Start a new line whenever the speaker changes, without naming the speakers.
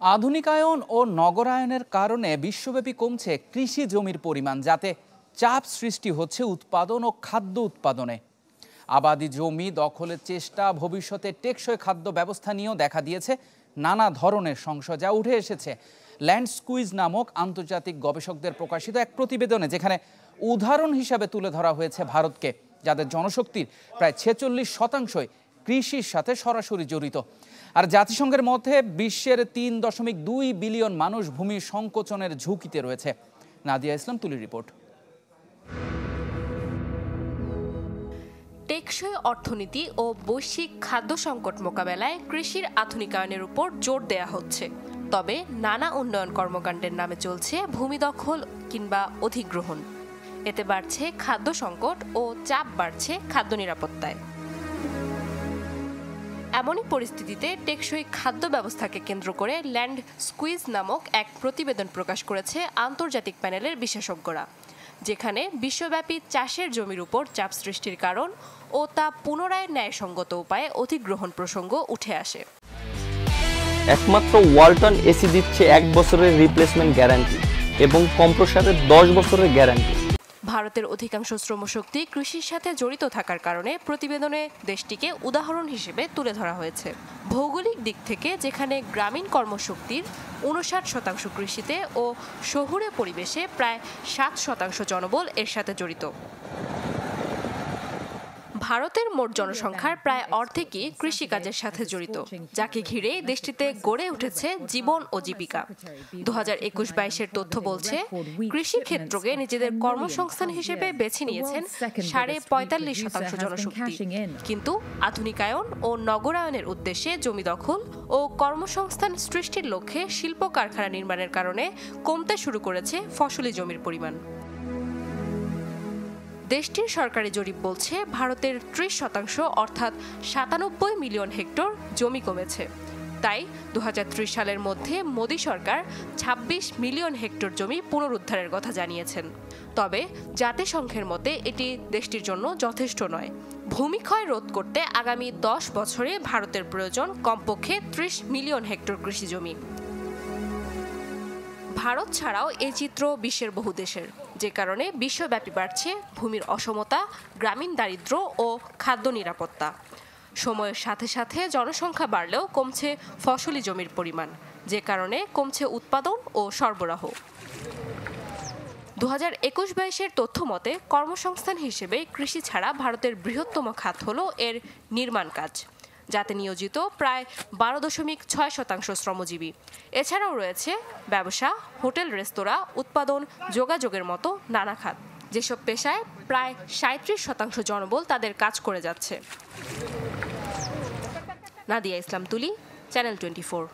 আধুনিকায়ন ও নগরায়নের কারণে বিশ্বব্যাপী কমছে কৃষি জমির পরিমাণ, যাতে চাপ সৃষ্টি হচ্ছে উৎপাদন ও খাদ্য উৎপাদনে। আবাদি জমি দখলের চেষ্টা, ভবিষ্যতে টেকসই খাদ্য ব্যবস্থা নিয়েও দেখা দিয়েছে নানা ধরনের সংশয়, যা উঠে এসেছে ল্যান্ড স্কুইজ নামক আন্তর্জাতিক গবেষকদের প্রকাশিত এক প্রতিবেদনে, যেখানে উদাহরণ হিসাবে তুলে ধরা হয়েছে ভারতকে, যাদের জনশক্তির প্রায় 46% কৃষির সাথে সরাসরি জড়িত। আর জাতিসংঘের মধ্যে বিশ্বের 3.2 বিলিয়ন মানুষ ভূমি সংকোচনের ঝুঁকিতে রয়েছে। নাদিয়া ইসলাম তুলির রিপোর্ট।
টেকসই অর্থনীতি ও বৈশ্বিক খাদ্য সংকট মোকাবেলায় কৃষির আধুনিকায়নের উপর জোর দেয়া হচ্ছে। তবে নানা উন্নয়ন কর্মকাণ্ডের নামে চলছে ভূমি দখল কিংবা অধিগ্রহণ। এতে বাড়ছে খাদ্য সংকট ও চাপ বাড়ছে খাদ্য নিরাপত্তায়। এমনই পরিস্থিতিতে টেকসই খাদ্য ব্যবস্থাকে কেন্দ্র করে ল্যান্ড স্কুইজ নামক এক প্রতিবেদন প্রকাশ করেছে আন্তর্জাতিক প্যানেলের বিশেষজ্ঞরা, যেখানে বিশ্বব্যাপী চাষের জমির উপর চাপ সৃষ্টির কারণ ও তা পুনরায় ন্যায়সঙ্গত উপায়ে অধিগ্রহণ প্রসঙ্গ উঠে আসে।
একমাত্র ওয়ালটন এসি দিচ্ছে 1 বছরের রিপ্লেসমেন্ট গ্যারান্টি এবং কম্প্রেসরের 10 বছরের গ্যারান্টি।
ভারতের অধিকাংশ শ্রমশক্তি কৃষির সাথে জড়িত থাকার কারণে প্রতিবেদনে দেশটিকে উদাহরণ হিসেবে তুলে ধরা হয়েছে। ভৌগোলিক দিক থেকে যেখানে গ্রামীণ কর্মশক্তির 59% কৃষিতে ও শহুরে পরিবেশে প্রায় 7% জনবল এর সাথে জড়িত। ভারতের মোট জনসংখ্যার প্রায় অর্ধেকই কৃষিকাজের সাথে জড়িত, যাকে ঘিরে দেশটিতে গড়ে উঠেছে জীবন ও জীবিকা। 2021-22 তথ্য বলছে, কৃষি ক্ষেত্রকে নিজেদের কর্মসংস্থান হিসেবে বেছে নিয়েছেন 45% জনশক্তি। কিন্তু আধুনিকায়ন ও নগরায়নের উদ্দেশ্যে জমি দখল ও কর্মসংস্থান সৃষ্টির লক্ষ্যে শিল্প কারখানা নির্মাণের কারণে কমতে শুরু করেছে ফসলি জমির পরিমাণ। দেশটির সরকারি জরিপ বলছে, ভারতের 30% অর্থাৎ 97 মিলিয়ন হেক্টর জমি কমেছে। তাই 2030 সালের মধ্যে মোদী সরকার 26 মিলিয়ন হেক্টর জমি পুনরুদ্ধারের কথা জানিয়েছেন। তবে জাতিসংঘের মতে এটি দেশটির জন্য যথেষ্ট নয়। ভূমিক্ষয় রোধ করতে আগামী 10 বছরে ভারতের প্রয়োজন কমপক্ষে 30 মিলিয়ন হেক্টর কৃষি জমি। ভারত ছাড়াও এই চিত্র বিশ্বের বহু দেশের, যে কারণে বিশ্বব্যাপী বাড়ছে ভূমির অসমতা, গ্রামীণ দারিদ্র্য ও খাদ্য নিরাপত্তা। সময়ের সাথে সাথে জনসংখ্যা বাড়লেও কমছে ফসলি জমির পরিমাণ, যে কারণে কমছে উৎপাদন ও সরবরাহ। 2021-22 তথ্য মতে কর্মসংস্থান হিসেবে কৃষি ছাড়া ভারতের বৃহত্তম খাত হল এর নির্মাণ কাজ, যাতে নিয়োজিত প্রায় 12.6% শ্রমজীবী। এছাড়াও রয়েছে ব্যবসা, হোটেল, রেস্তোরাঁ, উৎপাদন, যোগাযোগের মতো নানা খাত, যেসব পেশায় প্রায় 37% জনবল তাদের কাজ করে যাচ্ছে। নাদিয়া ইসলাম তুলি, চ্যানেল 24।